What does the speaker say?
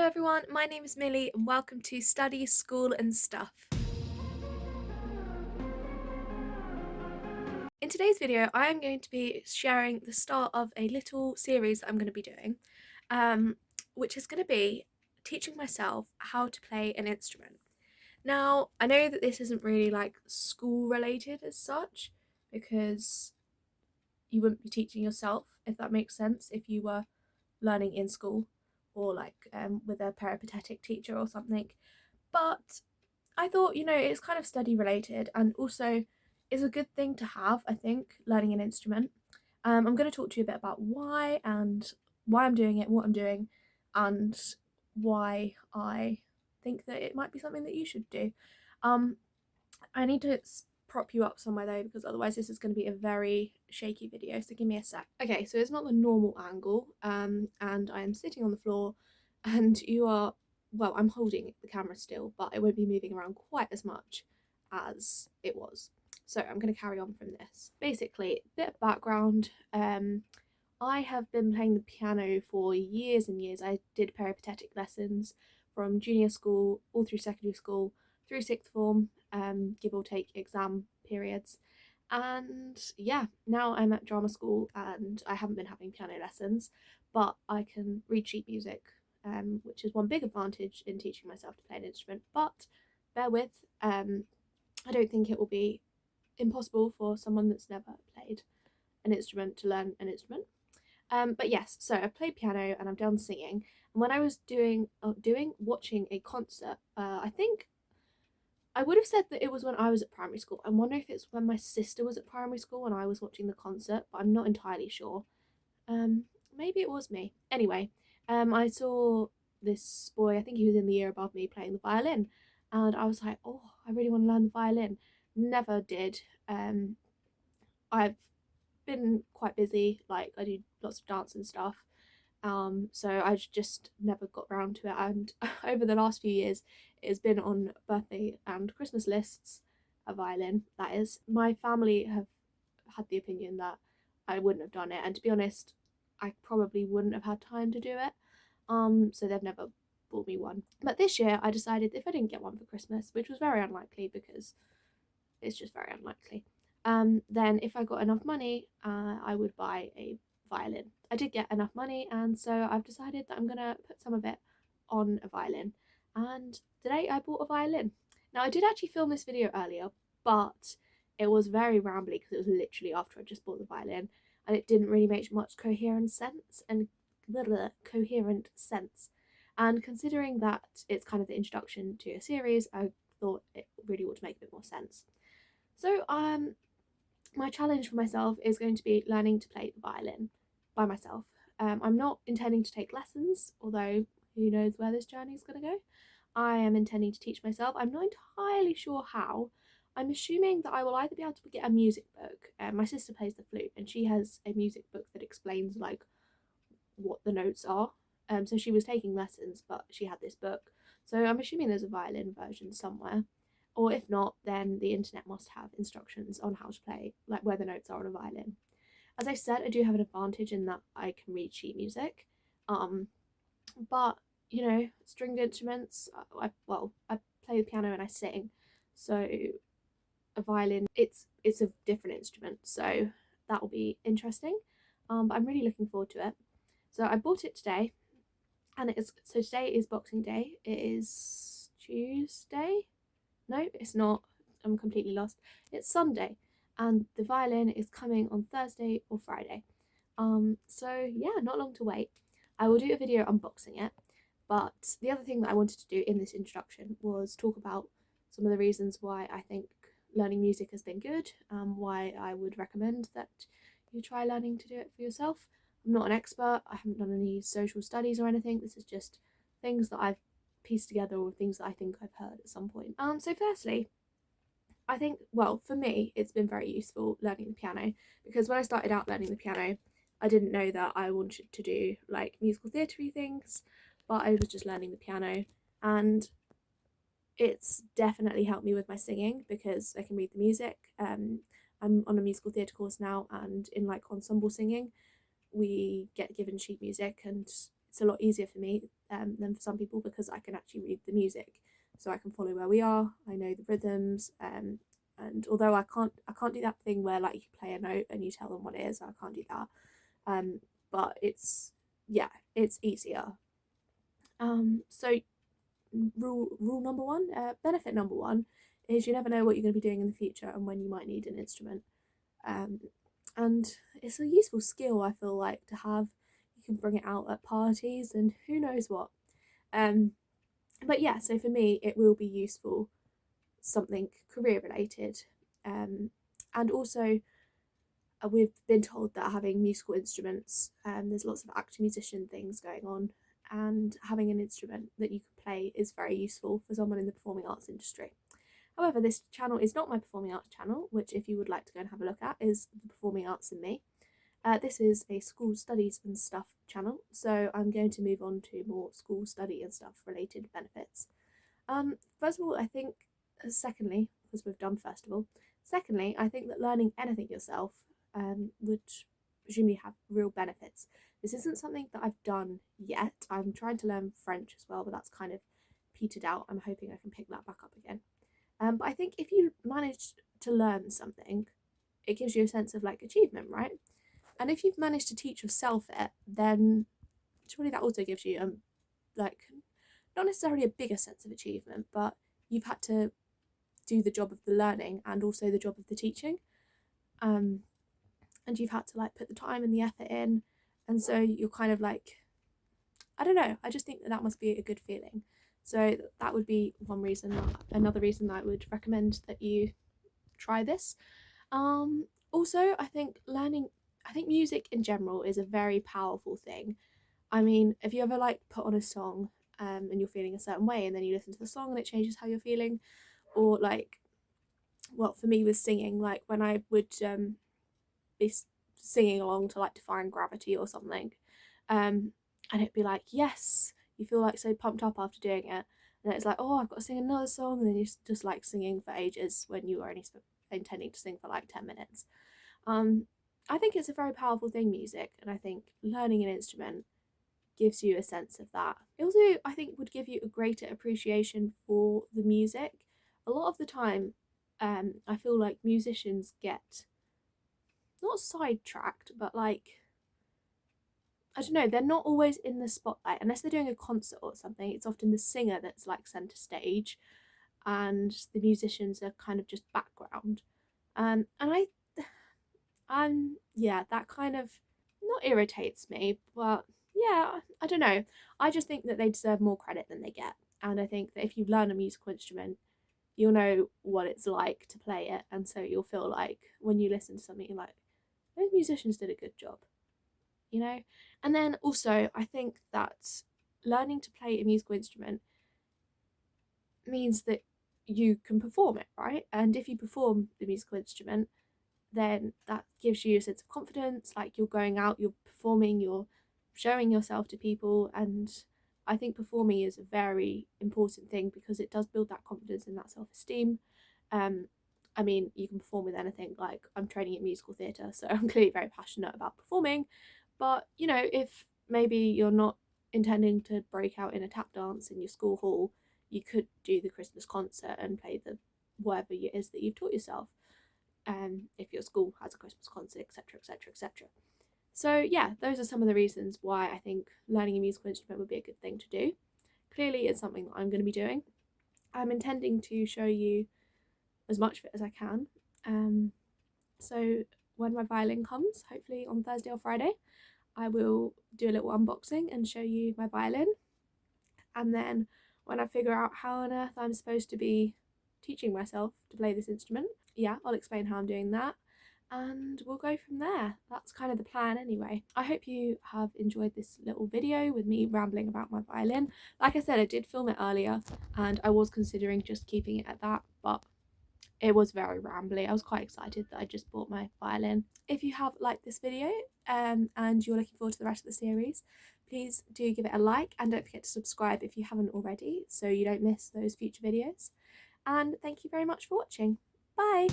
everyone, my name is Millie and welcome to Study, School and Stuff. In today's video, I am going to be sharing the start of a little series that I'm going to be doing, which is going to be teaching myself how to play an instrument. Now, I know that this isn't really like school related as such, because you wouldn't be teaching yourself, if that makes sense, if you were learning in school or with a peripatetic teacher or something. But I thought, it's kind of study related and also is a good thing to have, I think, learning an instrument. I'm going to talk to you a bit about why I'm doing it, what I'm doing, and why I think that it might be something that you should do. I need to prop you up somewhere though, because otherwise this is going to be a very shaky video, so give me a sec. Okay, so it's not the normal angle, and I am sitting on the floor and you are, well, I'm holding the camera still, but it won't be moving around quite as much as it was. So I'm going to carry on from this. Basically, a bit of background. I have been playing the piano for years and years. I did peripatetic lessons from junior school all through secondary school, through sixth form, give or take exam periods. And yeah, now I'm at drama school and I haven't been having piano lessons, but I can read sheet music, which is one big advantage in teaching myself to play an instrument. But bear with, I don't think it will be impossible for someone that's never played an instrument to learn an instrument. But yes, so I played piano and I'm done singing. And when I was watching a concert, I think I would have said that it was when I was at primary school. I wonder if it's when my sister was at primary school and I was watching the concert, but I'm not entirely sure. Maybe it was me. Anyway, I saw this boy, I think he was in the year above me, playing the violin, and I was like, oh, I really want to learn the violin. Never did. I've been quite busy, like I do lots of dance and stuff, so I just never got around to it. And over the last few years it's been on birthday and Christmas lists, a violin that is. My family have had the opinion that I wouldn't have done it, and to be honest, I probably wouldn't have had time to do it, so they've never bought me one. But this year I decided if I didn't get one for Christmas, which was very unlikely because it's just very unlikely, then if I got enough money, I would buy a violin. I did get enough money, and so I've decided that I'm gonna put some of it on a violin. And today I bought a violin. Now I did actually film this video earlier, but it was very rambly because it was literally after I just bought the violin, and it didn't really make much coherent sense. And considering that it's kind of the introduction to a series, I thought it really ought to make a bit more sense. So my challenge for myself is going to be learning to play the violin by myself. I'm not intending to take lessons, although who knows where this journey is going to go. I am intending to teach myself. I'm not entirely sure how. I'm assuming that I will either be able to get a music book. My sister plays the flute and she has a music book that explains like what the notes are. So she was taking lessons, but she had this book. So I'm assuming there's a violin version somewhere. Or if not, then the internet must have instructions on how to play, like where the notes are on a violin. As I said, I do have an advantage in that I can read sheet music. But stringed instruments, I play the piano and I sing. So a violin, it's a different instrument, so that will be interesting. But I'm really looking forward to it. So I bought it today, and today is Boxing Day. It is Tuesday. No, it's not. I'm completely lost. It's Sunday, and the violin is coming on Thursday or Friday. So yeah, not long to wait. I will do a video unboxing it, but the other thing that I wanted to do in this introduction was talk about some of the reasons why I think learning music has been good, why I would recommend that you try learning to do it for yourself. I'm not an expert. I haven't done any social studies or anything. This is just things that I've pieced together or things that I think I've heard at some point. So firstly, I think, well, for me, it's been very useful learning the piano, because when I started out learning the piano, I didn't know that I wanted to do like musical theatre-y things, but I was just learning the piano, and it's definitely helped me with my singing because I can read the music. I'm on a musical theatre course now, and in like ensemble singing, we get given sheet music and it's a lot easier for me than for some people, because I can actually read the music, so I can follow where we are. I know the rhythms, and although I can't do that thing where like you play a note and you tell them what it is. I can't do that. But it's, yeah, it's easier. So rule number one, benefit number one, is you never know what you're going to be doing in the future and when you might need an instrument. Um, and it's a useful skill, I feel like, to have. You can bring it out at parties and who knows what. Um, but yeah, so for me, it will be useful, something career related. And also, we've been told that having musical instruments, there's lots of actor musician things going on, and having an instrument that you can play is very useful for someone in the performing arts industry. However, this channel is not my performing arts channel, which, if you would like to go and have a look at, is the Performing Arts and Me. This is a school studies and stuff channel, so I'm going to move on to more school study and stuff related benefits. First of all, I think, secondly, because we've done first of all, secondly, I think that learning anything yourself would presumably have real benefits. This isn't something that I've done yet. I'm trying to learn French as well, but that's kind of petered out. I'm hoping I can pick that back up again. But I think if you manage to learn something, it gives you a sense of like achievement, right? And if you've managed to teach yourself it, then surely that also gives you like, not necessarily a bigger sense of achievement, but you've had to do the job of the learning and also the job of the teaching. And you've had to like put the time and the effort in, and so you're kind of like, I don't know, I just think that must be a good feeling. So that would be one reason. Another reason that I would recommend that you try this. Also, I think music in general is a very powerful thing. I mean, have you ever like put on a song and you're feeling a certain way, and then you listen to the song and it changes how you're feeling? Or like, well, for me with singing, like when I would be singing along to like Defying Gravity or something, and it'd be like, yes, you feel like so pumped up after doing it, and it's like, oh, I've got to sing another song, and then you're just like singing for ages when you were only intending to sing for like 10 minutes. I think it's a very powerful thing, music, and I think learning an instrument gives you a sense of that. It also, I think, would give you a greater appreciation for the music. A lot of the time, I feel like musicians get not sidetracked, but like, I don't know, they're not always in the spotlight unless they're doing a concert or something. It's often the singer that's like centre stage, and the musicians are kind of just background. And yeah, that kind of not irritates me, but yeah, I don't know. I just think that they deserve more credit than they get, and I think that if you learn a musical instrument, you'll know what it's like to play it, and so you'll feel like when you listen to something, you're like, those musicians did a good job, you know? And then also, I think that learning to play a musical instrument means that you can perform it, right? And if you perform the musical instrument, then that gives you a sense of confidence, like you're going out, you're performing, you're showing yourself to people. And I think performing is a very important thing because it does build that confidence and that self-esteem. I mean, you can perform with anything. Like, I'm training in musical theatre, so I'm clearly very passionate about performing. But, you know, if maybe you're not intending to break out in a tap dance in your school hall, you could do the Christmas concert and play the whatever it is that you've taught yourself. If your school has a Christmas concert, etc., etc., etc. So yeah, those are some of the reasons why I think learning a musical instrument would be a good thing to do. Clearly, it's something that I'm going to be doing. I'm intending to show you as much of it as I can. So when my violin comes, hopefully on Thursday or Friday, I will do a little unboxing and show you my violin. And then when I figure out how on earth I'm supposed to be teaching myself to play this instrument, yeah, I'll explain how I'm doing that, and we'll go from there. That's kind of the plan anyway. I hope you have enjoyed this little video with me rambling about my violin. Like I said, I did film it earlier and I was considering just keeping it at that, but it was very rambly. I was quite excited that I just bought my violin. If you have liked this video and you're looking forward to the rest of the series, please do give it a like, and don't forget to subscribe if you haven't already so you don't miss those future videos. And thank you very much for watching. Bye!